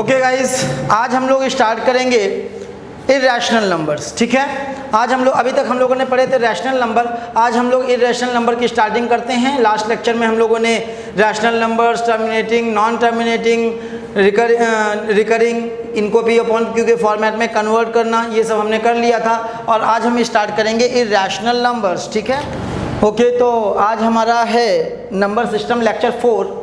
Okay guys, आज हम लोग स्टार्ट करेंगे इर्रेशनल नंबर्स। ठीक है, आज हम लोग अभी तक हम लोगों ने पढ़े थे रैशनल नंबर। आज हम लोग इर्रेशनल नंबर की स्टार्टिंग करते हैं। लास्ट लेक्चर में हम लोगों ने rational numbers, terminating, non terminating, recurring, इनको पी अपॉन क्यू के फॉर्मेट में कन्वर्ट करना, ये सब हमने कर लिया था। और आज हम स्टार्ट करेंगे इर्रेशनल नंबर्स। ठीक है, ओके, तो आज हमारा है नंबर सिस्टम लेक्चर 4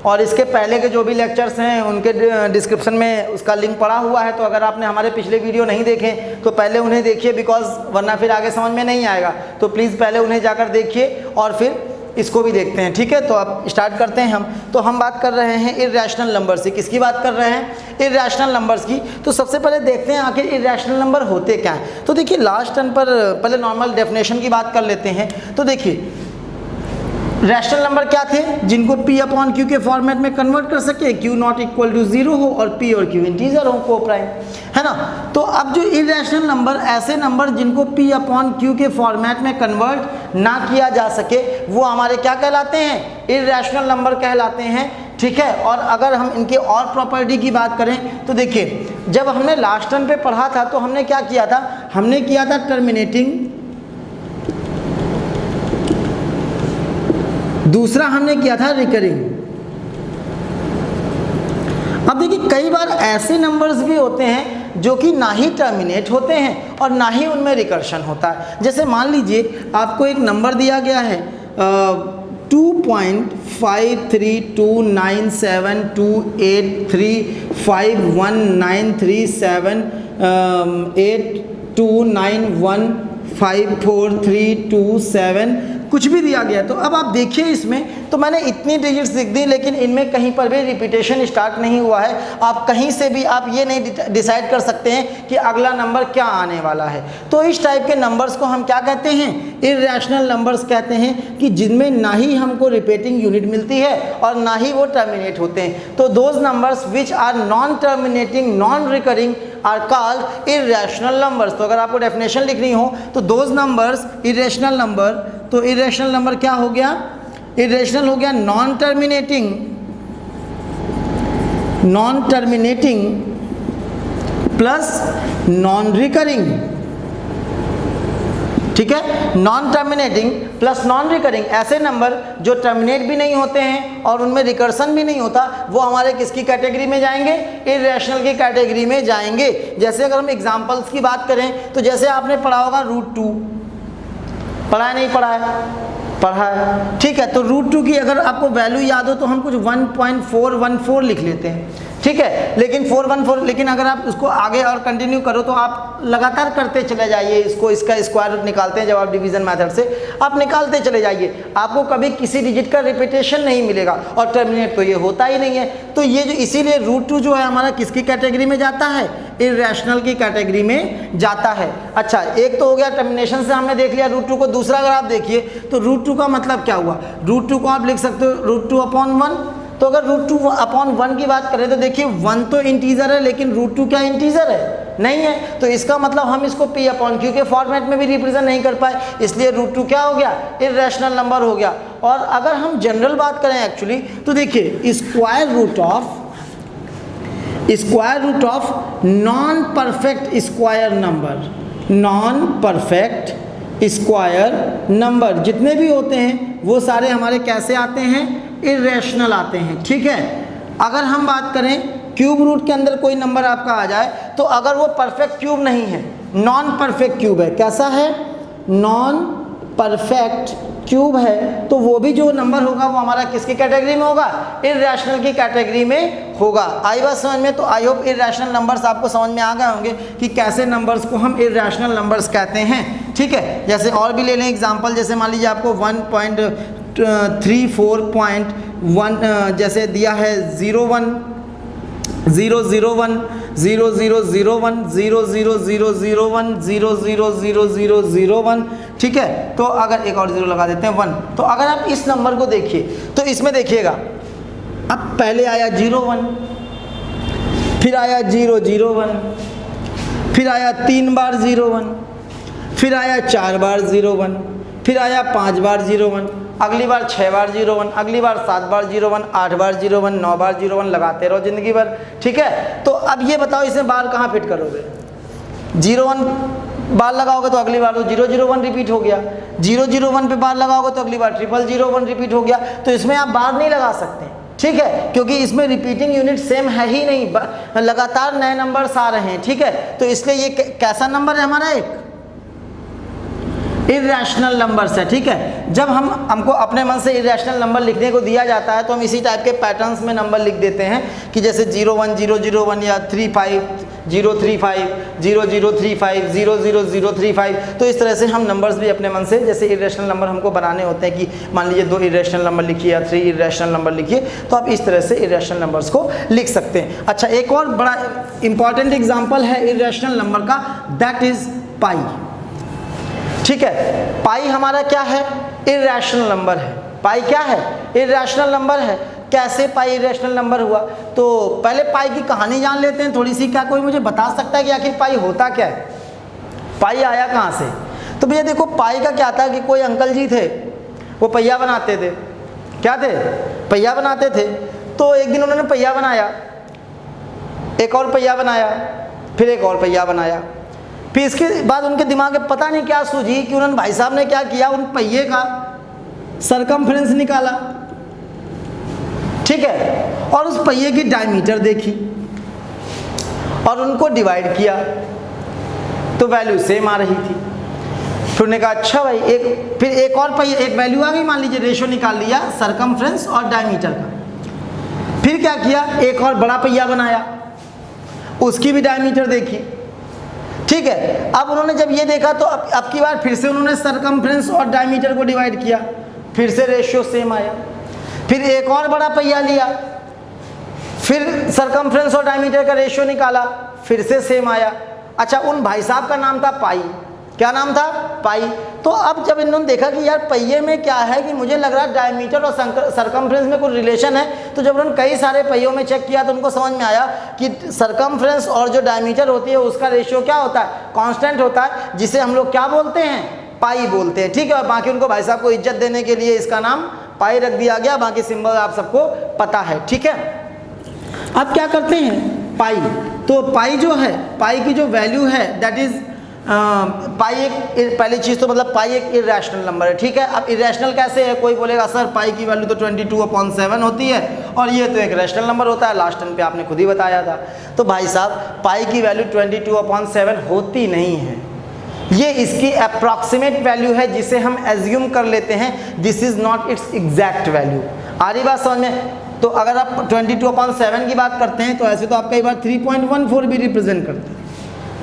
और इसके पहले के जो भी लेक्चर्स हैं उनके डिस्क्रिप्शन में उसका लिंक पड़ा हुआ है। तो अगर आपने हमारे पिछले वीडियो नहीं देखे तो पहले उन्हें देखिए, बिकॉज वरना फिर आगे समझ में नहीं आएगा। तो प्लीज़ पहले उन्हें जाकर देखिए और फिर इसको भी देखते हैं। ठीक है, तो अब स्टार्ट करते हैं हम। तो हम बात कर रहे हैं इर्रेशनल नंबर्स की। किसकी बात कर रहे हैं? इर्रेशनल नंबर्स की। तो सबसे पहले देखते हैं आखिर इर्रेशनल नंबर होते क्या हैं। तो देखिए, लास्ट टर्न पर पहले नॉर्मल डेफिनेशन की बात कर लेते हैं। तो देखिए, रैशनल नंबर क्या थे? जिनको P अपॉन Q के फॉर्मेट में कन्वर्ट कर सके, Q नॉट इक्वल टू 0 हो और P और Q इंटीजर हो, को प्राइम, है ना। तो अब जो इर्रेशनल नंबर, ऐसे नंबर जिनको P अपॉन Q के फॉर्मेट में कन्वर्ट ना किया जा सके, वो हमारे क्या कहलाते हैं? इर्रेशनल नंबर कहलाते हैं। ठीक है, और अगर हम इनके और प्रॉपर्टी की बात करें तो देखिए, जब हमने लास्ट टर्म पे पढ़ा था तो हमने क्या किया था? हमने किया था टर्मिनेटिंग, दूसरा हमने किया था रिकरिंग। अब देखिए, कई बार ऐसे नंबर्स भी होते हैं जो कि ना ही टर्मिनेट होते हैं और ना ही उनमें रिकर्शन होता है। जैसे मान लीजिए आपको एक नंबर दिया गया है 2.5329712839154327 कुछ भी दिया गया। तो अब आप देखिए, इसमें तो मैंने इतनी डिजिट्स लिख दी, लेकिन इनमें कहीं पर भी रिपीटेशन स्टार्ट नहीं हुआ है। आप कहीं से भी आप ये नहीं डिसाइड कर सकते हैं कि अगला नंबर क्या आने वाला है। तो इस टाइप के नंबर्स को हम क्या कहते हैं? इर्रेशनल नंबर्स कहते हैं, कि जिनमें ना ही हमको रिपीटिंग यूनिट मिलती है और ना ही वो टर्मिनेट होते हैं। तो those numbers which are non terminating, non recurring are called irrational numbers. तो अगर आपको डेफिनेशन लिखनी हो तो दोज नंबर्स इर्रेशनल नंबर, तो इर्रेशनल नंबर क्या हो गया? इर्रेशनल हो गया non terminating plus non recurring. ठीक है, non terminating plus non recurring, ऐसे नंबर जो टर्मिनेट भी नहीं होते हैं और उनमें रिकर्सन भी नहीं होता, वो हमारे किसकी कैटेगरी में जाएंगे? इर्रेशनल की कैटेगरी में जाएंगे। जैसे अगर हम एग्जांपल्स की बात करें तो जैसे आपने पढ़ा होगा √2, पढ़ा है नहीं पढ़ा है? पढ़ा है। ठीक है, तो √2 की अगर आपको वैल्यू याद हो तो हम कुछ 1.414 लिख लेते हैं। ठीक है, लेकिन 414, लेकिन अगर आप उसको आगे और कंटिन्यू करो तो आप लगातार करते चले जाइए इसको, इसका स्क्वायर रूट निकालते हैं जब आप डिवीजन मेथड से, आप निकालते चले जाइए, आपको कभी किसी डिजिट का रिपीटेशन नहीं मिलेगा और टर्मिनेट तो ये होता ही नहीं है। तो ये जो, इसीलिए √2 जो है हमारा किसकी कैटेगरी में जाता है? इर्रेशनल की कैटेगरी में जाता है। अच्छा, एक तो हो गया टर्मिनेशन से हमने देख लिया √2 को। दूसरा अगर आप देखिए तो √2 का मतलब क्या हुआ? √2 को आप लिख सकते हो √2 अपॉन 1। तो अगर √2 अपॉन 1 की बात करें तो देखिए 1 तो इंटीजर है, लेकिन √2 क्या इंटीजर है? नहीं है। तो इसका मतलब हम इसको P अपॉन Q के फॉर्मेट में भी रिप्रेजेंट नहीं कर पाए, इसलिए √2 क्या हो गया? इर्रेशनल नंबर हो गया। और अगर हम जनरल बात करें एक्चुअली तो देखिए, square root of non perfect square number, non perfect square number जितने भी होते हैं वो सारे हमारे कैसे आते हैं? इर्रेशनल आते हैं। ठीक है, अगर हम बात करें क्यूब रूट के अंदर कोई नंबर आपका आ जाए तो अगर वो परफेक्ट क्यूब नहीं है, नॉन परफेक्ट क्यूब है, कैसा है? नॉन परफेक्ट क्यूब है, तो वो भी जो नंबर होगा वो हमारा किसकी कैटेगरी में होगा? इर्रेशनल की कैटेगरी में होगा। आई बात समझ में? तो आई होप इर्रेशनल नंबर्स आपको समझ में आ गए होंगे कि कैसे नंबर्स को हम इर्रेशनल नंबर्स कहते हैं। ठीक है, जैसे और भी ले लें एग्जांपल, जैसे मान लीजिए आपको 1.34.1 जैसे दिया है 01 001 0001 00001 00001। ठीक है, तो अगर एक और 0 लगा देते हैं 1। तो अगर आप इस नंबर को देखिए तो इसमें देखिएगा, अब पहले आया 01, फिर आया 001, फिर आया 3 बार 01, फिर आया 4 बार 01, फिर आया 5 बार 01, अगली बार 6 बार 01, अगली बार 7 बार 01, 8 बार 01, 9 बार 01, लगाते रहो ज़िंदगी भर। ठीक है, तो अब ये बताओ इसमें बार कहाँ फिट करोगे? 01 बार लगाओगे तो अगली बार तो 001 रिपीट हो गया, 001 पे बार लगाओगे तो अगली बार 0001 रिपीट हो गया। तो इसमें आप बार नहीं लगा सकते, ठीक है, क्योंकि इसमें रिपीटिंग यूनिट सेम है ही नहीं, लगातार नए नंबर्स आ रहे हैं। ठीक है, तो इसलिए ये कैसा नंबर है हमारा? एक इर्रेशनल नंबर्स है। ठीक है, जब हमको अपने मन से इर्रेशनल नंबर लिखने को दिया जाता है तो हम इसी टाइप के पैटर्न्स में नंबर लिख देते हैं कि जैसे 01001 या 35035, 0035, 00035। तो इस तरह से हम नंबर्स भी अपने मन से, जैसे इर्रेशनल नंबर हमको बनाने होते हैं कि मान लीजिए 2 इर्रेशनल नंबर लिखिए या 3 इर्रेशनल नंबर लिखिए, तो आप इस तरह से इर्रेशनल नंबर्स को लिख सकते हैं। अच्छा, एक और बड़ा इंपॉर्टेंट एग्जाम्पल है इर्रेशनल नंबर का, दैट इज पाई। ठीक है, पाई हमारा क्या है? इर्रेशनल नंबर है। पाई क्या है? इर्रेशनल नंबर है। कैसे पाई इर्रेशनल नंबर हुआ? तो पहले पाई की कहानी जान लेते हैं थोड़ी सी। क्या कोई मुझे बता सकता है कि आखिर पाई होता क्या है? पाई आया कहाँ से? तो भैया देखो, पाई का क्या था कि कोई अंकल जी थे, वो पहिया बनाते थे। क्या थे? पहिया बनाते थे। तो एक दिन उन्होंने पहिया बनाया, एक और पहिया बनाया, फिर एक और पहिया बनाया। फिर इसके बाद उनके दिमाग में पता नहीं क्या सूझी कि उन्होंने, भाई साहब ने क्या किया, उन पहिए का सरकमफ्रेंस निकाला। ठीक है, और उस पहिए की डायमीटर देखी और उनको डिवाइड किया तो वैल्यू सेम आ रही थी। फिर उन्होंने कहा अच्छा भाई, फिर एक और पहिए, एक वैल्यू आ गई, मान लीजिए रेशो निकाल लिया सरकमफ्रेंस और डायमीटर का। फिर क्या किया, एक और बड़ा पहिया बनाया, उसकी भी डायमीटर देखी। ठीक है, अब उन्होंने जब ये देखा तो अब की बार फिर से उन्होंने सरकमफ्रेंस और डायमीटर को डिवाइड किया, फिर से रेशियो सेम आया। फिर एक और बड़ा पहिया लिया, फिर सरकमफ्रेंस और डायमीटर का रेशियो निकाला, फिर से सेम आया। अच्छा, उन भाई साहब का नाम था पाई। क्या नाम था? पाई। तो अब जब इन्होंने देखा कि यार पहिए में क्या है कि मुझे लग रहा है डायमीटर और सरकमफ्रेंस में कोई रिलेशन है, तो जब उन्होंने कई सारे पहियों में चेक किया तो उनको समझ में आया कि सरकमफ्रेंस और जो डायमीटर होती है उसका रेशियो क्या होता है? कांस्टेंट होता है, जिसे हम लोग क्या बोलते हैं? पाई बोलते हैं। ठीक है, और बाकी उनको भाई साहब को इज्जत देने के लिए इसका नाम पाई रख दिया गया। बाकी सिंबल आप सबको पता है। ठीक है, अब क्या करते हैं? पाई। तो पाई जो है, पाई की जो वैल्यू है दैट इज पाई एक, पहली चीज़ तो मतलब पाई एक इर्रेशनल नंबर है। ठीक है, अब इर्रेशनल कैसे है? कोई बोलेगा सर पाई की वैल्यू तो 22/7 होती है और ये तो एक रैशनल नंबर होता है। लास्ट टाइम पे आपने खुद ही बताया था। तो भाई साहब, पाई की वैल्यू 22/7 होती नहीं है, ये इसकी अप्रॉक्सीमेट वैल्यू है जिसे हम एज्यूम कर लेते हैं। This is not its exact value. आ रही बात समझ में? तो अगर आप 22/7 की बात करते हैं तो ऐसे तो आप कई बार 3.14 भी रिप्रेजेंट करते हैं।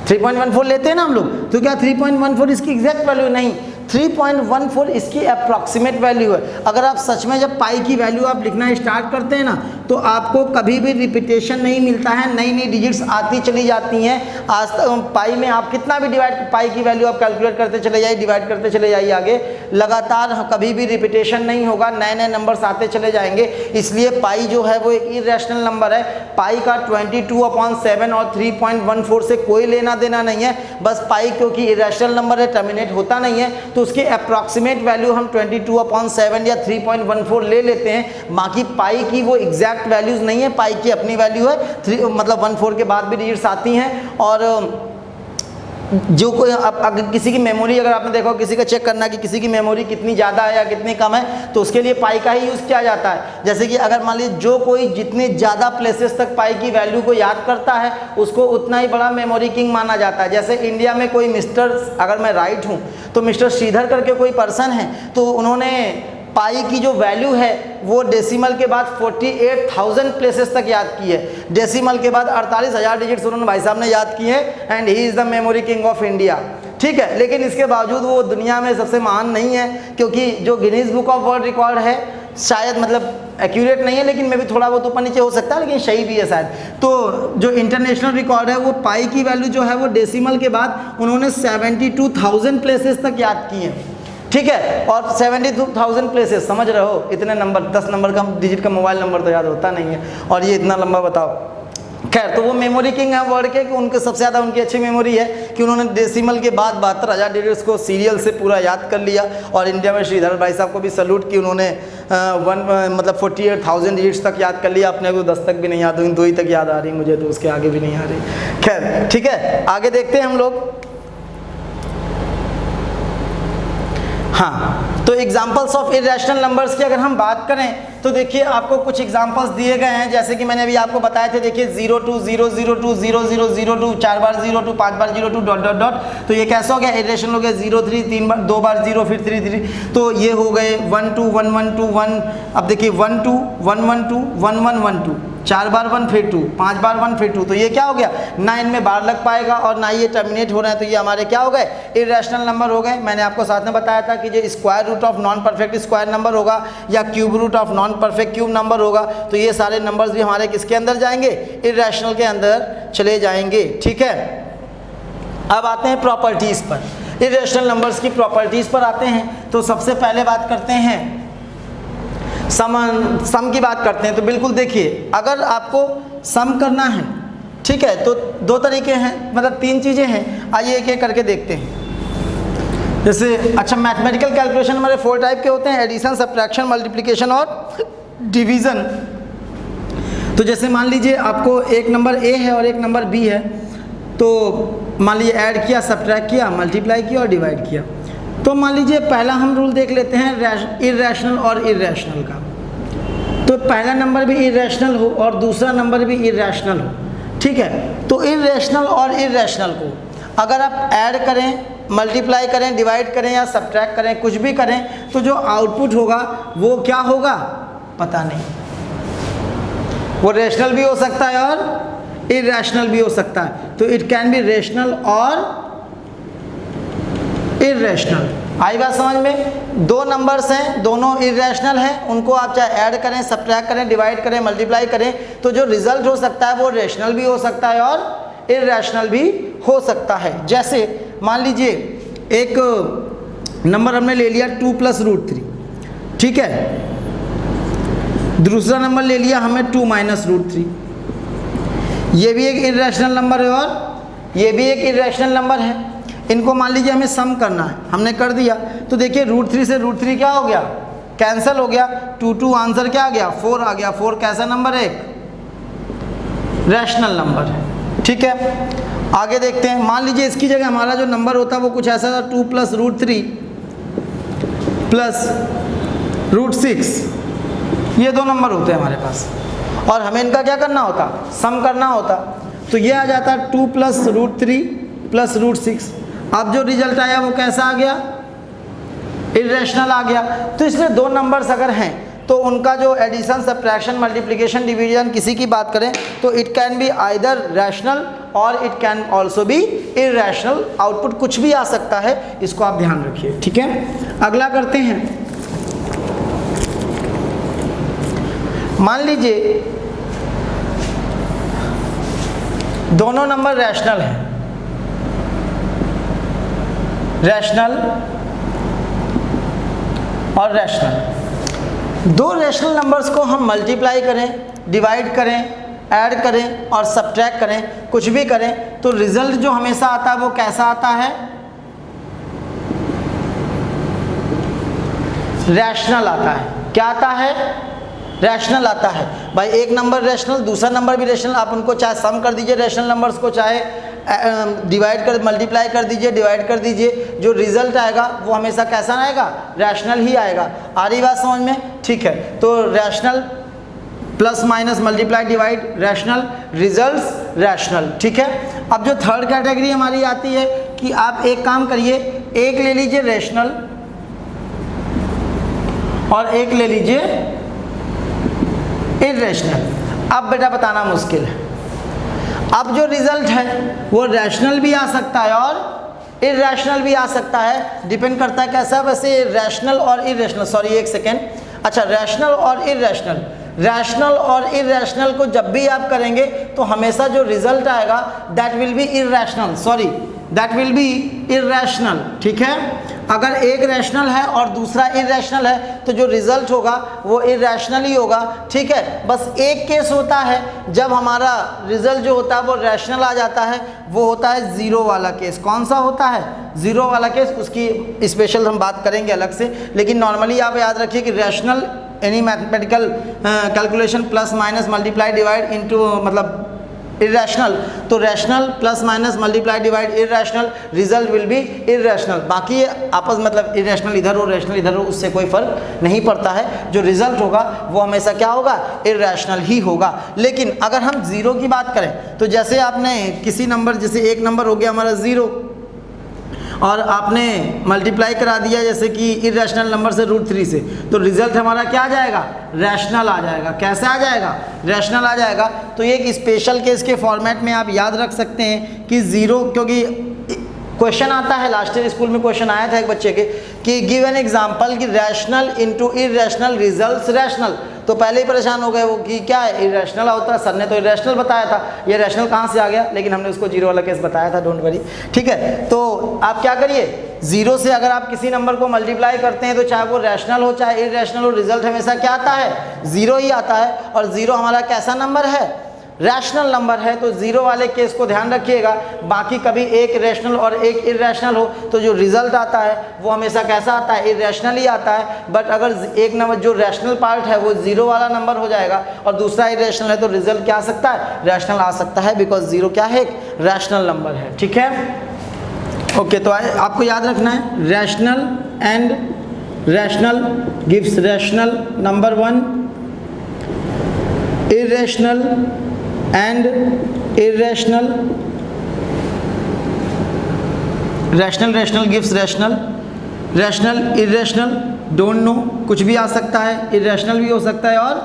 3.14 लेते हैं ना हम लोग, तो क्या 3.14 इसकी एग्जैक्ट वैल्यू? नहीं, 3.14 इसकी अप्रॉक्सीमेट वैल्यू है। अगर आप सच में जब पाई की वैल्यू आप लिखना स्टार्ट करते हैं ना, तो आपको कभी भी रिपीटेशन नहीं मिलता है, नई नई डिजिट्स आती चली जाती हैं। आज तक पाई में आप कितना भी पाई की वैल्यू आप कैलकुलेट करते चले जाइए, डिवाइड करते चले जाइए आगे, लगातार कभी भी रिपीटेशन नहीं होगा, नए नए नंबर्स आते चले जाएंगे। इसलिए पाई जो है वो एक इर्रेशनल नंबर है। पाई का 22/7 और 3.14 से कोई लेना देना नहीं है। बस पाई क्योंकि इर्रेशनल नंबर है, टर्मिनेट होता नहीं है, तो उसकी अप्रॉक्सीमेट वैल्यू हम 22/7 या 3.14 ले लेते हैं। बाकी पाई की वो एग्जैक्ट वैल्यूज़ नहीं है, पाई की अपनी वैल्यू है। 3 मतलब 14 के बाद भी डिजिट्स आती हैं। और जो कोई अगर किसी की मेमोरी, अगर आपने देखा किसी का चेक करना कि किसी की मेमोरी कितनी ज़्यादा है या कितनी कम है, तो उसके लिए पाई का ही यूज़ किया जाता है। जैसे कि अगर मान लीजिए जो कोई जितने ज़्यादा प्लेसेस तक पाई की वैल्यू को याद करता है उसको उतना ही बड़ा मेमोरी किंग माना जाता है। जैसे इंडिया में कोई मिस्टर, अगर मैं राइट हूँ तो मिस्टर श्रीधर करके कोई पर्सन है, तो उन्होंने पाई की जो वैल्यू है वो डेसिमल के बाद 48,000 प्लेसेस तक याद की है। डेसिमल के बाद 48,000 डिजिट्स उन्होंने भाई साहब ने याद किए हैं। And he is the memory king of India. ठीक है, लेकिन इसके बावजूद वो दुनिया में सबसे महान नहीं है, क्योंकि जो Guinness book of world record है शायद मतलब एक्यूरेट नहीं है, लेकिन मे भी थोड़ा बहुत ऊपर नीचे हो सकता है, लेकिन सही भी है शायद। तो जो इंटरनेशनल रिकॉर्ड है वो पाई की वैल्यू जो है वो डेसिमल के बाद उन्होंने 72,000 प्लेसेस तक याद किए हैं। ठीक है, और 72,000 प्लेसेस, समझ रहे हो, इतने नंबर, 10 नंबर का डिजिट का मोबाइल नंबर तो याद होता नहीं है, और ये इतना लंबा बताओ। खैर, तो वो मेमोरी किंग है वर्ड के, कि उनके सबसे ज़्यादा उनकी अच्छी मेमोरी है, कि उन्होंने डेसिमल के बाद 72,000 डिजिट्स को सीरियल से पूरा याद कर लिया। और इंडिया में श्रीधर भाई साहब को भी सैल्यूट कि उन्होंने 48,000 डिजिट्स तक याद कर लिया। अपने को 10 तक भी नहीं याद हुई, 2 ही तक याद आ रही मुझे, तो उसके आगे भी नहीं आ रही। खैर ठीक है, आगे देखते हैं हम लोग। हाँ, तो एग्जाम्पल्स ऑफ इरेशनल नंबर्स की अगर हम बात करें तो देखिए आपको कुछ एग्जाम्पल्स दिए गए हैं, जैसे कि मैंने अभी आपको बताए थे। देखिए 0 2 0 0 2 0 0 0 2, 4 बार 0 2, 5 बार 0 2 डॉट डॉट डॉट। तो ये कैसा हो गया? इरेशनल हो गया। 0 3 3 बार, 2 बार 0 फिर 3 3, तो ये हो गए 1 2 1 1 2 1। अब देखिए 1 2 1 1 2 1 1 1 2, 4 बार 1 फिर 2, 5 बार 1 फिर 2। तो ये क्या हो गया? ना इनमें बार लग पाएगा और ना ये टर्मिनेट हो रहे हैं, तो ये हमारे क्या हो गए? इरेशनल नंबर हो गए। मैंने आपको साथ में बताया था कि ये square root of non perfect square number होगा या cube root of non perfect cube number होगा। तो ये सारे नंबर्स भी हमारे किसके अंदर जाएंगे? इरेशनल के अंदर चले जाएंगे। ठीक है, अब आते हैं प्रॉपर्टीज़ पर। इरेशनल नंबर्स की प्रॉपर्टीज़ पर आते हैं तो सबसे पहले बात करते हैं सम की बात करते हैं। तो बिल्कुल देखिए, अगर आपको सम करना है, ठीक है, तो 2 तरीके हैं, मतलब 3 चीज़ें हैं। आइए एक एक करके देखते हैं। जैसे अच्छा, मैथमेटिकल कैलकुलेशन हमारे 4 टाइप के होते हैं: एडिशन, सब्ट्रैक्शन, मल्टीप्लिकेशन और डिवीज़न। तो जैसे मान लीजिए आपको एक नंबर ए है और एक नंबर बी है, तो मान लीजिए ऐड किया, सब्ट्रैक्ट किया, मल्टीप्लाई किया और डिवाइड किया। तो मान लीजिए पहला हम रूल देख लेते हैं इरेशनल और इरेशनल का। तो पहला नंबर भी इरेशनल हो और दूसरा नंबर भी इरेशनल हो, ठीक है। तो इरेशनल और इरेशनल को अगर आप ऐड करें, मल्टीप्लाई करें, डिवाइड करें या सब्ट्रैक्ट करें, कुछ भी करें, तो जो आउटपुट होगा वो क्या होगा पता नहीं। वो रेशनल भी हो सकता है और इरेशनल भी हो सकता है। तो इट कैन बी रेशनल और इरेशनल। आई बात समझ में? 2 नंबर्स हैं, दोनों इरेशनल हैं, उनको आप चाहे ऐड करें, सब्ट्रैक्ट करें, डिवाइड करें, मल्टीप्लाई करें, तो जो रिजल्ट हो सकता है वो रेशनल भी हो सकता है और इरेशनल भी हो सकता है। जैसे मान लीजिए एक नंबर हमने ले लिया 2 + √3, ठीक है। दूसरा नंबर ले लिया हमें 2 - √3। ये भी एक इरेशनल नंबर है और ये भी एक इरेशनल नंबर है। इनको मान लीजिए हमें सम करना है, हमने कर दिया। तो देखिए √3 से √3 क्या हो गया? कैंसिल हो गया। 2 2 आंसर क्या आ गया? 4 आ गया। 4 कैसा नंबर है? एक रैशनल नंबर है, ठीक है। आगे देखते हैं। मान लीजिए इसकी जगह हमारा जो नंबर होता है वो कुछ ऐसा था, 2 + √3 + √6। ये 2 नंबर होते हैं हमारे पास और हमें इनका क्या करना होता? सम करना होता। तो ये आ जाता 2 + √3 + √6। अब जो रिजल्ट आया वो कैसा आ गया? इरेशनल आ गया। तो इसलिए 2 नंबर्स अगर हैं तो उनका जो एडिशन, सब्ट्रैक्शन, मल्टीप्लिकेशन, डिवीजन किसी की बात करें तो it can be either rational or it can also be irrational. Output कुछ भी आ सकता है, इसको आप ध्यान रखिए, ठीक है। अगला करते हैं। मान लीजिए दोनों नंबर रैशनल हैं, रैशनल और रैशनल। 2 रैशनल नंबर्स को हम मल्टीप्लाई करें, डिवाइड करें, ऐड करें और सब्ट्रैक्ट करें, कुछ भी करें, तो रिजल्ट जो हमेशा आता है वो कैसा आता है? रैशनल आता है। क्या आता है? रैशनल आता है। भाई एक नंबर रैशनल, दूसरा नंबर भी रैशनल। आप उनको चाहे सम कर दीजिए रैशनल नंबर्स को, चाहे डिवाइड कर, मल्टीप्लाई कर दीजिए, डिवाइड कर दीजिए, जो रिजल्ट आएगा वो हमेशा कैसा आएगा? रैशनल ही आएगा। आ रही बात समझ में? ठीक है। तो rational plus minus multiply divide rational, results rational, ठीक है। अब जो थर्ड कैटेगरी हमारी आती है कि आप एक काम करिए, एक ले लीजिए रैशनल और एक ले लीजिए इरेशनल। अब बेटा बताना मुश्किल है। अब जो रिजल्ट है वो रैशनल भी आ सकता है और इरेशनल भी आ सकता है, डिपेंड करता है कैसा। वैसे रैशनल और इरेशनल, सॉरी एक सेकेंड, अच्छा रैशनल और इरेशनल, रैशनल और इरेशनल को जब भी आप करेंगे तो हमेशा जो रिजल्ट आएगा that will B irrational, sorry that will B irrational, ठीक है। अगर एक रैशनल है और दूसरा इरैशनल है तो जो रिजल्ट होगा वो इरैशनल ही होगा, ठीक है। बस एक केस होता है जब हमारा रिजल्ट जो होता है वो रैशनल आ जाता है, वो होता है ज़ीरो वाला केस। कौन सा होता है? ज़ीरो वाला केस, उसकी स्पेशल हम बात करेंगे अलग से, लेकिन नॉर्मली आप याद रखिए कि rational any mathematical calculation plus minus multiply divide into मतलब इरैशनल, तो rational plus minus multiply divide irrational, result will be irrational. बाकी आपस मतलब इरैशनल इधर हो रैशनल इधर हो उससे कोई फर्क नहीं पड़ता है, जो रिजल्ट होगा वो हमेशा क्या होगा? इरैशनल ही होगा। लेकिन अगर हम ज़ीरो की बात करें तो जैसे आपने किसी नंबर, जैसे एक नंबर हो गया हमारा ज़ीरो और आपने मल्टीप्लाई करा दिया जैसे कि इरैशनल नंबर से √3 से, तो रिजल्ट हमारा क्या आ जाएगा? रैशनल आ जाएगा। कैसे आ जाएगा? रैशनल आ जाएगा। तो ये एक स्पेशल केस के फॉर्मेट में आप याद रख सकते हैं कि ज़ीरो, क्योंकि क्वेश्चन आता है लास्ट ईयर स्कूल में क्वेश्चन आया था एक बच्चे के कि गिव एन एग्जांपल कि rational into irrational results rational, तो पहले ही परेशान हो गए वो कि क्या है इरैशनल होता है, सर ने तो इरैशनल बताया था, ये रैशनल कहाँ से आ गया? लेकिन हमने उसको जीरो वाला केस बताया था, डोंट वरी, ठीक है। तो आप क्या करिए, ज़ीरो से अगर आप किसी नंबर को मल्टीप्लाई करते हैं तो चाहे वो रैशनल हो चाहे इरैशनल हो, रिजल्ट हमेशा क्या आता है? ज़ीरो ही आता है। और ज़ीरो हमारा कैसा नंबर है? रैशनल नंबर है। तो ज़ीरो वाले केस को ध्यान रखिएगा। बाकी कभी एक रैशनल और एक इरैशनल हो तो जो रिजल्ट आता है वो हमेशा कैसा आता है? इरैशनल ही आता है। बट अगर एक नंबर जो रैशनल पार्ट है वो ज़ीरो वाला नंबर हो जाएगा और दूसरा इरैशनल है तो रिजल्ट क्या आ सकता है? रैशनल आ सकता है, बिकॉज ज़ीरो क्या है? एक रैशनल नंबर है, ठीक है। ओके, तो आपको याद रखना है rational and rational gives rational number 1, irrational and irrational, rational rational gives rational, rational irrational don't know, कुछ भी आ सकता है, इरैशनल भी हो सकता है और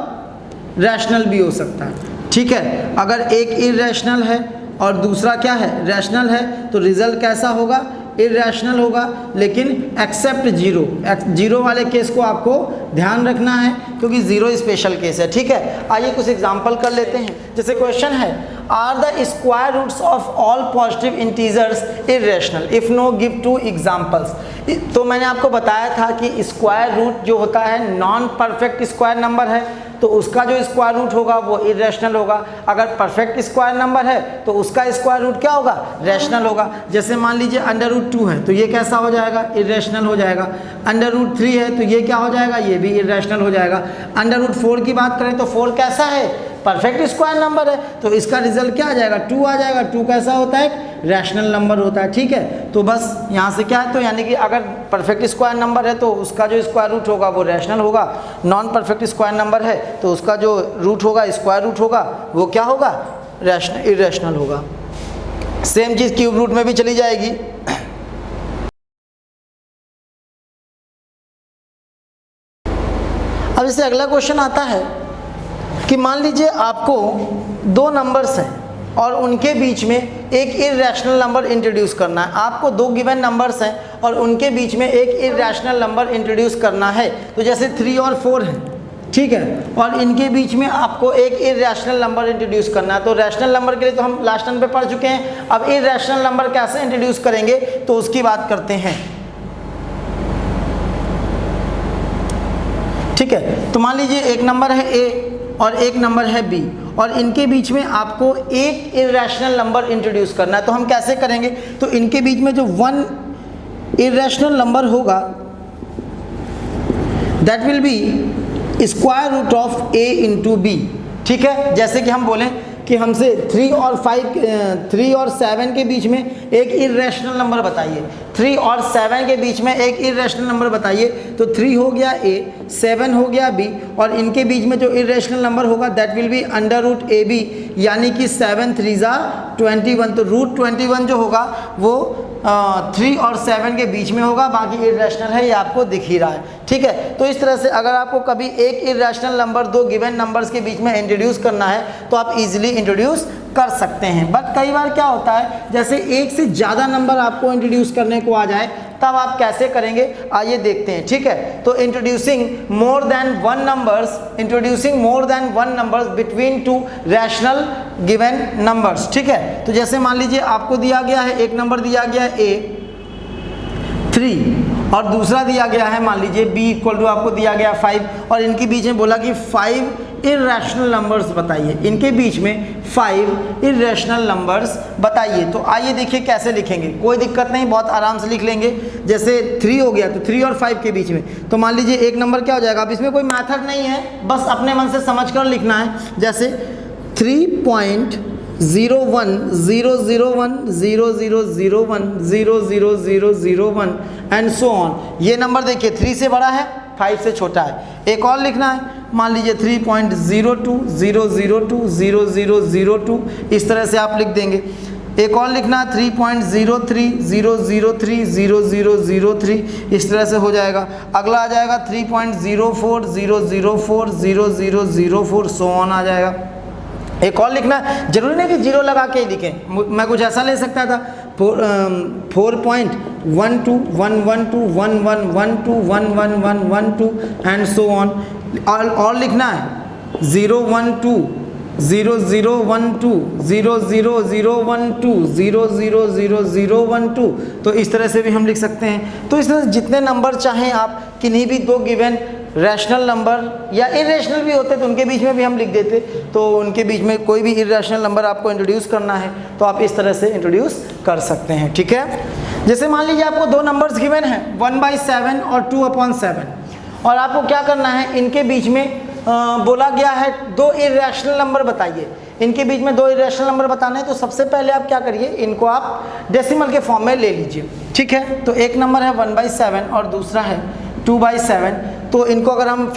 रैशनल भी हो सकता है, ठीक है। अगर एक इरैशनल है और दूसरा क्या है? रैशनल है, तो रिजल्ट कैसा होगा? इरैशनल होगा। लेकिन एक्सेप्ट जीरो, जीरो वाले केस को आपको ध्यान रखना है क्योंकि जीरो स्पेशल केस है, ठीक है। आइए कुछ एग्जांपल कर लेते हैं। जैसे क्वेश्चन है, are the square roots of all positive integers irrational? If no give 2 examples. तो मैंने आपको बताया था कि स्क्वायर रूट जो होता है नॉन परफेक्ट स्क्वायर नंबर है तो उसका जो स्क्वायर रूट होगा वो इरैशनल होगा। अगर परफेक्ट स्क्वायर नंबर है तो उसका स्क्वायर रूट क्या होगा? रैशनल होगा। जैसे मान लीजिए √2 है तो ये कैसा हो जाएगा? इरैशनल हो जाएगा। √3 है तो ये क्या हो जाएगा? ये भी इरैशनल हो जाएगा। √4 की बात करें तो 4 कैसा है? परफेक्ट स्क्वायर नंबर है तो इसका रिजल्ट क्या आ जाएगा? 2 आ जाएगा। 2 कैसा होता है? रैशनल नंबर होता है, ठीक है। तो बस यहाँ से क्या है, तो यानी कि अगर परफेक्ट स्क्वायर नंबर है तो उसका जो स्क्वायर रूट होगा वो रैशनल होगा। नॉन परफेक्ट स्क्वायर नंबर है तो उसका जो रूट होगा, स्क्वायर रूट होगा, वो क्या होगा? रैशनल, इरैशनल होगा। सेम चीज़ क्यूब रूट में भी चली जाएगी। अब इससे अगला क्वेश्चन आता है कि मान लीजिए आपको 2 नंबर्स हैं और उनके बीच में एक इरैशनल नंबर इंट्रोड्यूस करना है। आपको 2 गिवन नंबर्स हैं और उनके बीच में एक इरैशनल नंबर इंट्रोड्यूस करना है। तो जैसे 3 और 4 है, ठीक है, और इनके बीच में आपको एक इरैशनल नंबर इंट्रोड्यूस करना है। तो रैशनल नंबर के लिए तो हम लास्ट टाइम पे पढ़ चुके हैं। अब इरैशनल नंबर कैसे इंट्रोड्यूस करेंगे तो उसकी बात करते हैं, ठीक है। तो मान लीजिए एक नंबर है A और एक नंबर है B और इनके बीच में आपको एक इरैशनल नंबर इंट्रोड्यूस करना है। तो हम कैसे करेंगे? तो इनके बीच में जो 1 इरैशनल नंबर होगा that will be square root of A into B, ठीक है। जैसे कि हम बोलें कि हमसे 3 और 7 के बीच में एक इरैशनल नंबर बताइए। 3 और 7 के बीच में एक इरैशनल नंबर बताइए। तो 3 हो गया A, 7 हो गया B और इनके बीच में जो इरैशनल नंबर होगा दैट विल बी √AB, यानी कि 7 3 21। तो √21 जो होगा वो 3 और 7 के बीच में होगा, बाकी इरैशनल है, ये आपको दिख ही रहा है, ठीक है। तो इस तरह से अगर आपको कभी एक इरैशनल नंबर 2 गिवन नंबर्स के बीच में इंट्रोड्यूस करना है तो आप इजीली इंट्रोड्यूस कर सकते हैं। बट कई बार क्या होता है, जैसे एक से ज़्यादा नंबर आपको इंट्रोड्यूस करने को आ जाए तब आप कैसे करेंगे, आइए देखते हैं, ठीक है। तो introducing more than one numbers between 2 rational given numbers, ठीक है। तो जैसे मान लीजिए आपको दिया गया है, एक नंबर दिया गया है A 3 और दूसरा दिया गया है मान लीजिए b इक्वल टू आपको दिया गया 5 और इनके बीच में बोला कि 5 इर्रेशनल नंबर्स बताइए, इनके बीच में 5 इर्रेशनल नंबर्स बताइए। तो आइए देखिए कैसे लिखेंगे, कोई दिक्कत नहीं, बहुत आराम से लिख लेंगे। जैसे 3 हो गया तो 3 और 5 के बीच में, तो मान लीजिए एक नंबर क्या हो जाएगा। अब इसमें कोई मेथड नहीं है, बस अपने मन से समझ कर लिखना है। जैसे 3.01 001 0001 00001 एंड सो ऑन। ये नंबर देखिए 3 से बड़ा है, 5 से छोटा है। एक और लिखना है, मान लीजिए 3.02 002 0002, इस तरह से आप लिख देंगे। एक और लिखना 3.03 003 0003, इस तरह से हो जाएगा। अगला आ जाएगा 3.04 004 0004 सो ऑन आ जाएगा। एक और लिखना, जरूरी नहीं कि जीरो लगा के ही लिखें, मैं कुछ ऐसा ले सकता था 4.12 112 1112 11112 एंड सो ऑन। और लिखना है 012 0012 00012 0000012, तो इस तरह से भी हम लिख सकते हैं। तो इस तरह से जितने नंबर चाहें आप, किन्हीं भी दो गिवन रैशनल नंबर या इरेशनल भी होते तो उनके बीच में भी हम लिख देते। तो उनके बीच में कोई भी इरेशनल नंबर आपको इंट्रोड्यूस करना है तो आप इस तरह से इंट्रोड्यूस कर सकते हैं, ठीक है। जैसे मान लीजिए आपको दो नंबर्स गिवन हैं 1/7 और 2/7, और आपको क्या करना है, इनके बीच में बोला गया है दो इरेशनल नंबर बताइए। इनके बीच में दो इरेशनल नंबर बताने हैं, तो सबसे पहले आप क्या करिए, इनको आप डेसिमल के फॉर्म में ले लीजिए, ठीक है। तो एक नंबर है 1/7 और दूसरा है 2/7। तो इनको अगर हम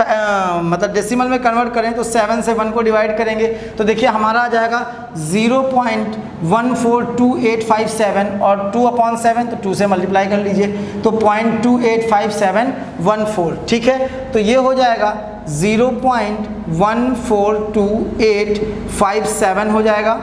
मतलब डेसिमल में कन्वर्ट करें तो 7 से 1 को डिवाइड करेंगे तो देखिए हमारा आ जाएगा 0.142857 और 2/7 तो 2 से मल्टीप्लाई कर लीजिए तो 0.285714, ठीक है। तो ये हो जाएगा 0.142857 हो जाएगा,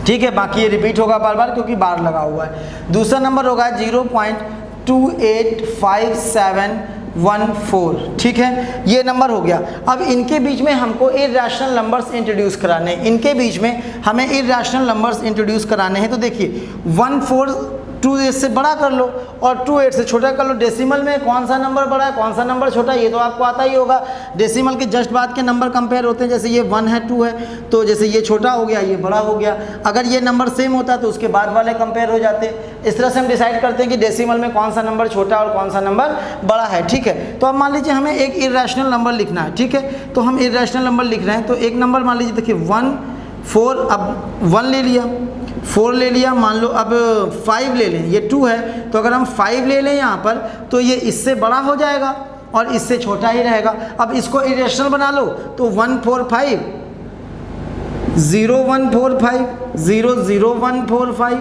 ठीक है। बाकी ये रिपीट होगा बार बार क्योंकि बार लगा हुआ है। दूसरा नंबर होगा 0.285714, ठीक है। ये नंबर हो गया। अब इनके बीच में हमको इर्रेशनल नंबर्स इंट्रोड्यूस कराने हैं, इनके बीच में हमें इर्रेशनल नंबर्स इंट्रोड्यूस कराने हैं। तो देखिए 142 से बड़ा कर लो और 28 से छोटा कर लो। डेसिमल में कौन सा नंबर बड़ा है कौन सा नंबर छोटा है ये तो आपको आता ही होगा। डेसिमल के जस्ट बाद के नंबर कंपेयर होते हैं, जैसे ये 1 है 2 है, तो जैसे ये छोटा हो गया ये बड़ा हो गया। अगर ये नंबर सेम होता तो उसके बाद वाले कंपेयर हो जाते। इस तरह से हम डिसाइड करते हैं कि डेसिमल में कौन सा नंबर छोटा और कौन सा नंबर बड़ा है, ठीक है। तो अब मान लीजिए हमें एक इर्रेशनल नंबर लिखना है, ठीक है। तो हम इर्रेशनल नंबर लिख रहे हैं, तो एक नंबर मान लीजिए देखिए 1 4, अब 1 ले लिया, 4 ले लिया, मान लो अब 5 ले लें, ये 2 है तो अगर हम 5 ले लें यहाँ पर तो ये इससे बड़ा हो जाएगा और इससे छोटा ही रहेगा। अब इसको इरेशनल बना लो तो 145 0145 00145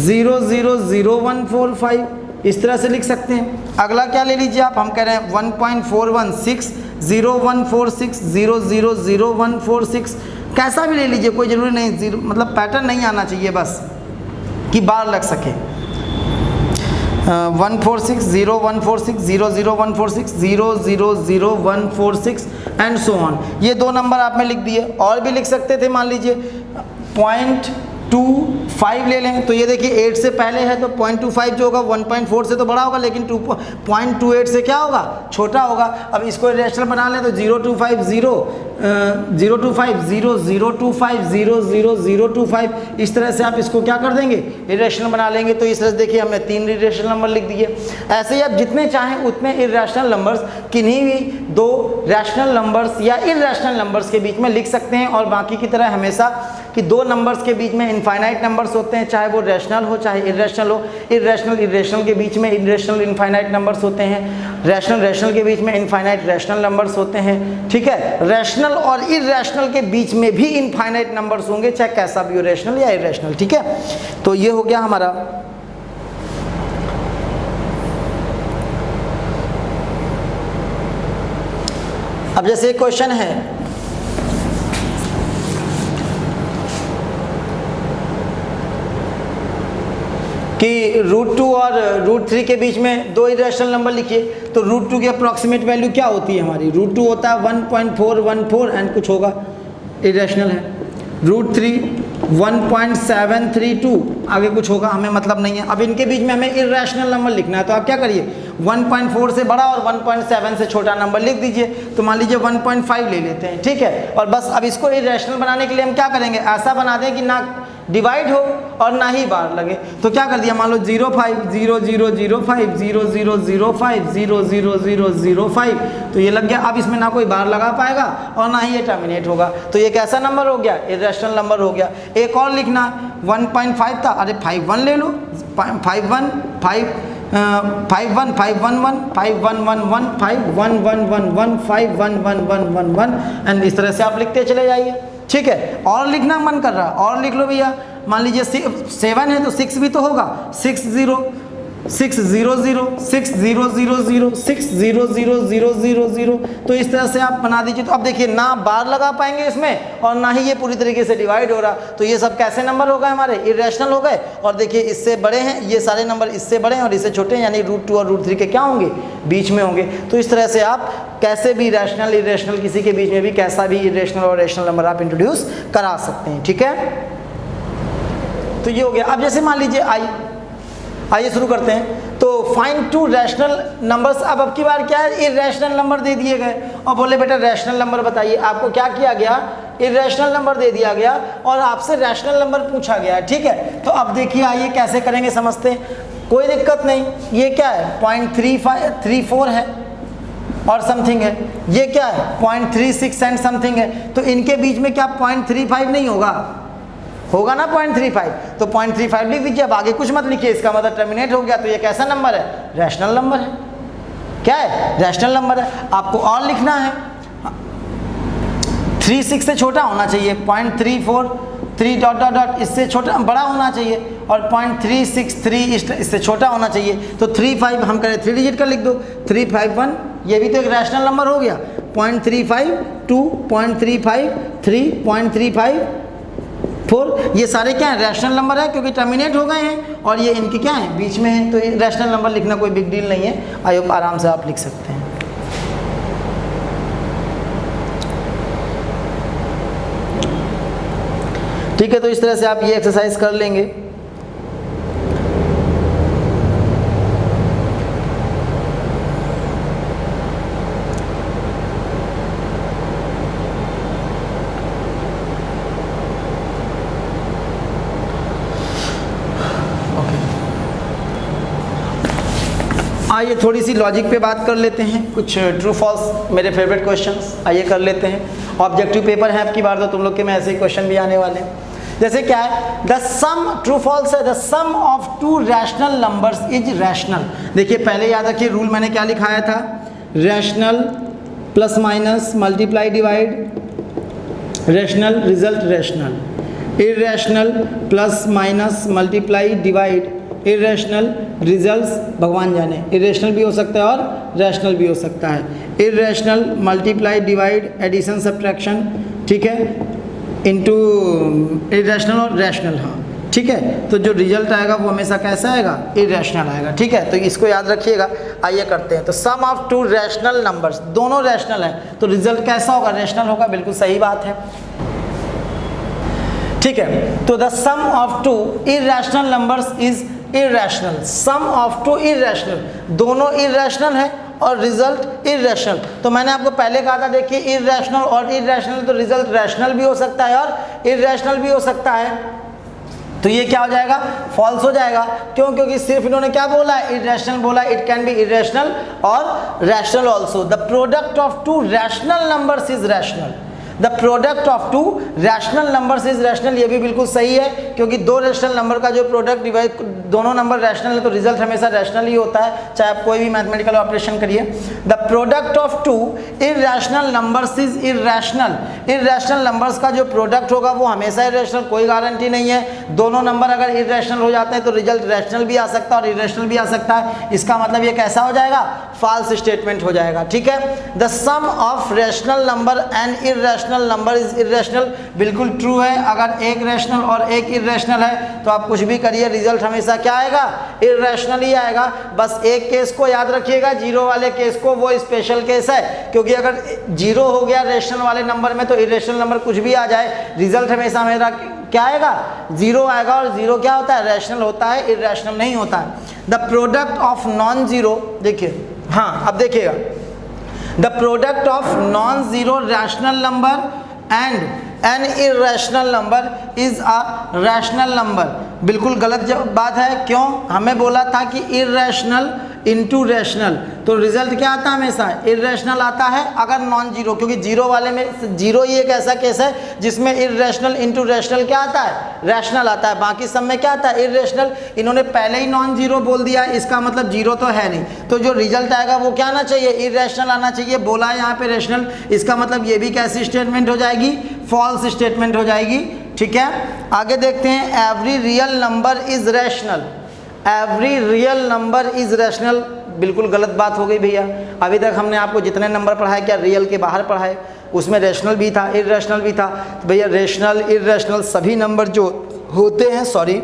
0000145 इस तरह से लिख सकते हैं। अगला क्या ले लीजिए आप, हम कह रहे हैं 1.416 0146 0000146, कैसा भी ले लीजिए, कोई ज़रूरी नहीं, जीरो मतलब पैटर्न नहीं आना चाहिए, बस कि बार लग सके। 146 0146 00146 0000146 एंड सो ऑन। ये दो नंबर आपने लिख दिए। और भी लिख सकते थे, मान लीजिए 0.25 ले लें तो ये देखिए 8 से पहले है तो 0.25 जो होगा 1.4 से तो बड़ा होगा, लेकिन 0.28 से क्या होगा, छोटा होगा। अब इसको इरेशनल बना लें तो 0.25 0.025 इस तरह से आप इसको क्या कर देंगे, इरेशनल बना लेंगे। तो इस तरह से देखिए हमने 3 इरेशनल नंबर लिख दिए। ऐसे ही आप जितने चाहें उतने इरेशनल नंबर्स किन्हीं भी दो रैशनल नंबर्स या इरेशनल नंबर्स के बीच में लिख सकते हैं। और बाकी की तरह हमेशा कि दो नंबर्स के बीच में इनफाइनाइट नंबर्स होते हैं, चाहे वो रैशनल हो चाहे इरेशनल हो। इरेशनल के बीच में इरेशनल इनफाइनाइट नंबर्स होते हैं, रैशनल के बीच में इनफाइनाइट रैशनल नंबर्स होते हैं, ठीक है। रैशनल और इरेशनल के बीच में भी इनफाइनाइट नंबर्स होंगे, चाहे कैसा भी हो, रैशनल या इरेशनल, ठीक है। तो ये हो गया हमारा। अब जैसे एक क्वेश्चन है कि √2 और √3 के बीच में दो इरेशनल नंबर लिखिए। तो √2 की अप्रॉक्सीमेट वैल्यू क्या होती है हमारी, √2 होता है 1.414 एंड कुछ होगा, इरेशनल है। √3 1.732, आगे कुछ होगा हमें मतलब नहीं है। अब इनके बीच में हमें इर्रेशनल नंबर लिखना है, तो आप क्या करिए 1.4 से बड़ा और 1.7 से छोटा नंबर लिख दीजिए। तो मान लीजिए 1.5 ले लेते हैं, ठीक है। और बस अब इसको इर्रेशनल बनाने के लिए हम क्या करेंगे, ऐसा बना दें कि ना डिवाइड हो और ना ही बार लगे। तो क्या कर दिया, मान लो 05000005000005, तो ये लग गया। अब इसमें ना कोई बार लगा पाएगा और ना ही ये टर्मिनेट होगा, तो ये कैसा नंबर हो गया, इर्रेशनल नंबर हो गया। एक और लिखना है 1.5 था, अरे 51 ले लो, 51 51 511 5111 5111 511111 एंड इस तरह से आप लिखते चले जाइए, ठीक है। और लिखना मन कर रहा है और लिख लो भैया, मान लीजिए 7 है तो 6 भी तो होगा, 60 600 6000 600000, तो इस तरह से आप बना दीजिए। तो अब देखिए ना बार लगा पाएंगे इसमें और ना ही ये पूरी तरीके से डिवाइड हो रहा, तो ये सब कैसे नंबर हो गए, हमारे इर्रेशनल हो गए। और देखिए इससे बड़े हैं, ये सारे नंबर इससे बड़े हैं और इससे छोटे हैं, यानी √2 और √3 के क्या होंगे, बीच में होंगे। तो इस तरह से आप कैसे भी रैशनल इर्रेशनल किसी के बीच में भी कैसा भी इर्रेशनल और रैशनल नंबर आप इंट्रोड्यूस करा सकते हैं, ठीक है। तो ये हो गया। अब जैसे मान लीजिए आइए शुरू करते हैं। तो फाइंड 2 रैशनल नंबर्स। अब की बार क्या है, इर्रेशनल नंबर दे दिए गए और बोले बेटा रैशनल नंबर बताइए। आपको क्या किया गया, इर्रेशनल नंबर दे दिया गया और आपसे रैशनल नंबर पूछा गया है, ठीक है। तो अब देखिए आइए कैसे करेंगे, समझते हैं, कोई दिक्कत नहीं। ये क्या है 0.3534 है और समथिंग है, ये क्या है 0.36 एंड समथिंग है। तो इनके बीच में क्या 0.35 नहीं होगा ना 0.35, तो 0.35 लिख दीजिए। अब आगे कुछ मत लिखिए, इसका मतलब टर्मिनेट हो गया। तो ये कैसा नंबर है, रैशनल नंबर है। क्या है, रैशनल नंबर है। आपको और लिखना है 36 से छोटा होना चाहिए, 0.343 डॉट डॉट डॉट इससे छोटा बड़ा होना चाहिए और 0.363 इससे छोटा होना चाहिए। तो 35 हम करें 3 डिजिट का लिख दो, 351, ये भी तो एक रैशनल नंबर हो गया। 0.35 2 0.35 3 0.35 4, ये सारे क्या है, रैशनल नंबर है क्योंकि टर्मिनेट हो गए हैं और ये इनके क्या है, बीच में है। तो ये रैशनल नंबर लिखना कोई बिग डील नहीं है, आई होप आराम से आप लिख सकते हैं। ठीक है, तो इस तरह से आप ये एक्सरसाइज कर लेंगे। आइए थोड़ी सी लॉजिक पे बात कर लेते हैं, कुछ ट्रू फॉल्स मेरे फेवरेट क्वेश्चंस आइए कर लेते हैं। ऑब्जेक्टिव पेपर है आपकी बार, तो तुम लोग के में ऐसे ही क्वेश्चन भी आने वाले हैं। जैसे क्या है, द सम, ट्रू फॉल्स है, the sum of 2 rational numbers is rational. देखिए पहले याद रखिए रूल मैंने क्या लिखाया था, rational plus minus multiply divide, rational result rational, irrational plus minus multiply divide, irrational results भगवान जाने, इर्रेशनल भी हो सकता है और रैशनल भी हो सकता है। Irrational multiply divide addition subtraction, ठीक है, इनटू इर्रेशनल और रैशनल, हाँ ठीक है। तो जो रिजल्ट आएगा वो हमेशा कैसा आएगा, इर्रेशनल आएगा, ठीक है। तो इसको याद रखिएगा। आइए करते हैं। तो सम ऑफ 2 रैशनल नंबर्स, दोनों रैशनल हैं तो रिजल्ट कैसा होगा, रैशनल होगा, बिल्कुल सही बात है, ठीक है। तो the sum of 2 irrational numbers is irrational, sum of 2 irrational, दोनों इर्रेशनल है और रिजल्ट इर्रेशनल। तो मैंने आपको पहले कहा था देखिए इर्रेशनल और इर्रेशनल, तो रिजल्ट रैशनल भी हो सकता है और इर्रेशनल भी हो सकता है। तो ये क्या हो जाएगा, फॉल्स हो जाएगा। क्यों, क्योंकि सिर्फ इन्होंने क्या बोला है, इर्रेशनल बोला, इट कैन बी इर्रेशनल और rational also. The product of 2 rational numbers is rational, the product of 2 rational numbers is rational, ये भी बिल्कुल सही है क्योंकि 2 रैशनल नंबर का जो प्रोडक्ट डिवाइड, दोनों नंबर रैशनल है तो रिजल्ट हमेशा रैशनल ही होता है, चाहे आप कोई भी मैथमेटिकल ऑपरेशन करिए। The product of 2 irrational numbers is irrational, irrational numbers का जो प्रोडक्ट होगा वो हमेशा इर्रेशनल, कोई गारंटी नहीं है। दोनों नंबर अगर इर्रेशनल हो जाते हैं तो रिजल्ट रैशनल भी आ सकता है और इर्रेशनल भी आ सकता है। इसका मतलब ये कैसा हो जाएगा, फॉल्स स्टेटमेंट हो जाएगा, ठीक है। The sum of rational number and irrational number is irrational, बिल्कुल ट्रू है। अगर एक रैशनल और एक इर्रेशनल है तो आप कुछ भी करिए रिजल्ट हमेशा क्या आएगा, इर्रेशनल ही आएगा। बस एक केस को याद रखिएगा, जीरो वाले केस को, वो स्पेशल केस है क्योंकि अगर जीरो हो गया रैशनल वाले नंबर में तो इर्रेशनल नंबर कुछ भी आ जाए, रिजल्ट हमेशा मेरा क्या आएगा, 0 आएगा। और 0 क्या होता है, रैशनल होता है, इर्रेशनल नहीं होता है। The product of non zero, देखिए हाँ अब देखिएगा, the product of non zero rational number and N irrational number is a rational number. बिल्कुल गलत बात है, क्यों, हमें बोला था कि इर्रेशनल इनटू रैशनल, तो रिजल्ट क्या आता है, हमेशा इर्रेशनल आता है अगर नॉन जीरो, क्योंकि जीरो वाले में जीरो ही एक ऐसा केस है जिसमें इर्रेशनल इनटू रैशनल क्या आता है, रैशनल आता है, बाकी सब में क्या आता है, इर्रेशनल। इन्होंने पहले ही नॉन जीरो बोल दिया, इसका मतलब जीरो तो है नहीं, तो जो रिजल्ट आएगा वो क्या आना चाहिए, इर्रेशनल आना चाहिए। बोला है यहाँ पे रैशनल, इसका मतलब ये भी कैसी स्टेटमेंट हो जाएगी, फॉल्स स्टेटमेंट हो जाएगी। ठीक है, आगे देखते हैं, every real number is rational, every real number is rational, बिल्कुल गलत बात हो गई भैया। अभी तक हमने आपको जितने नंबर पढ़ाए, क्या रियल के बाहर पढ़ाए, उसमें रैशनल भी था, इर्रेशनल भी था। तो भैया रैशनल इर्रेशनल सभी नंबर जो होते हैं, सॉरी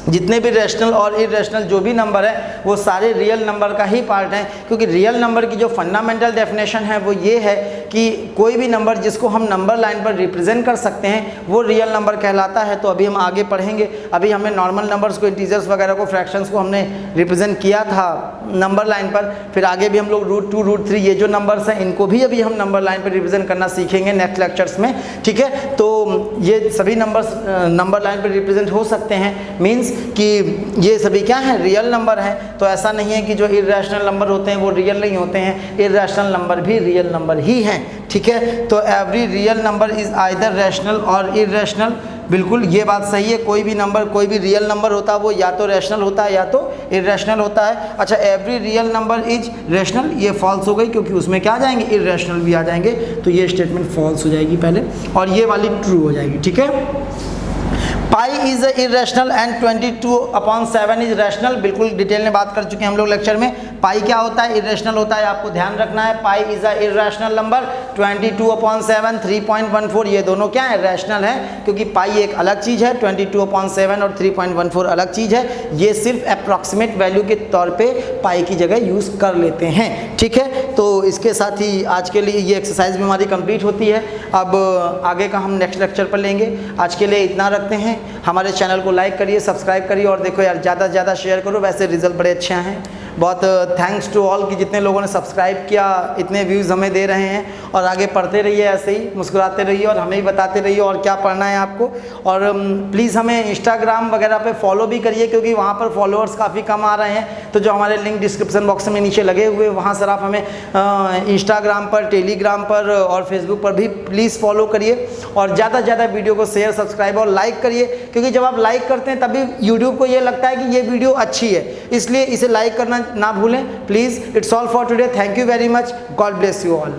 जितने भी रैशनल और इर्रेशनल जो भी नंबर है वो सारे रियल नंबर का ही पार्ट हैं, क्योंकि रियल नंबर की जो फंडामेंटल डेफिनेशन है वो ये है कि कोई भी नंबर जिसको हम नंबर लाइन पर रिप्रेजेंट कर सकते हैं वो रियल नंबर कहलाता है। तो अभी हम आगे पढ़ेंगे, अभी हमने नॉर्मल नंबर्स को, इंटीजर्स वगैरह को, फ्रैक्शंस को हमने रिप्रेजेंट किया था नंबर लाइन पर, फिर आगे भी हम लोग √2 √3 ये जो नंबर्स हैं इनको भी अभी हम नंबर लाइन पर रिप्रेजेंट करना सीखेंगे नेक्स्ट लेक्चर्स में। ठीक है, तो ये सभी नंबर्स नंबर लाइन पर रिप्रेजेंट हो सकते हैं, मीन्स कि ये सभी क्या है, रियल नंबर हैं। तो ऐसा नहीं है कि जो इर्रेशनल नंबर होते हैं वो रियल नहीं होते हैं, इर्रेशनल नंबर भी रियल नंबर ही हैं। ठीक है, तो every real number is either rational और इर्रेशनल, बिल्कुल ये बात सही है, कोई भी नंबर, कोई भी रियल नंबर होता है वो या तो रैशनल होता है या तो इर्रेशनल होता है। अच्छा, every real number is rational, ये फॉल्स हो गई क्योंकि उसमें क्या आ जाएंगे, इर्रेशनल भी आ जाएंगे, तो ये स्टेटमेंट फॉल्स हो जाएगी पहले, और ये वाली ट्रू हो जाएगी। ठीक है, pi is irrational and 22/7 is rational, बिल्कुल डिटेल में बात कर चुके हैं हम लोग लेक्चर में। पाई क्या होता है, इर्रेशनल होता है, आपको ध्यान रखना है। Pi is a irrational number, 22/7 3.14 ये दोनों क्या है, रैशनल है, क्योंकि पाई एक अलग चीज़ है, 22/7 और 3.14 अलग चीज़ है। ये सिर्फ अप्रॉक्सीमेट वैल्यू के तौर पे पाई की जगह यूज़ कर लेते हैं। ठीक है, तो इसके साथ ही आज के लिए ये एक्सरसाइज भी हमारी कंप्लीट होती है। अब आगे का हम नेक्स्ट लेक्चर पर लेंगे, आज के लिए इतना रखते हैं। हमारे चैनल को लाइक करिए, सब्सक्राइब करिए, और देखो यार ज़्यादा से ज़्यादा शेयर करो, वैसे रिजल्ट बड़े अच्छे हैं। बहुत थैंक्स टू ऑल कि जितने लोगों ने सब्सक्राइब किया, इतने व्यूज़ हमें दे रहे हैं, और आगे पढ़ते रहिए, ऐसे ही मुस्कुराते रहिए और हमें ही बताते रहिए और क्या पढ़ना है आपको। और प्लीज़ हमें इंस्टाग्राम वगैरह पे फॉलो भी करिए, क्योंकि वहाँ पर फॉलोअर्स काफ़ी कम आ रहे हैं। तो जो हमारे लिंक डिस्क्रिप्शन बॉक्स में नीचे लगे हुए, वहाँ सर आप हमें इंस्टाग्राम पर, टेलीग्राम पर और फेसबुक पर भी प्लीज़ फॉलो करिए, और ज़्यादा से ज़्यादा वीडियो को शेयर, सब्सक्राइब और लाइक करिए, क्योंकि जब आप लाइक करते हैं तभी यूट्यूब को ये लगता है कि ये वीडियो अच्छी है, इसलिए इसे लाइक करना ना भूलें please. It's all for today, thank you very much, God bless you all.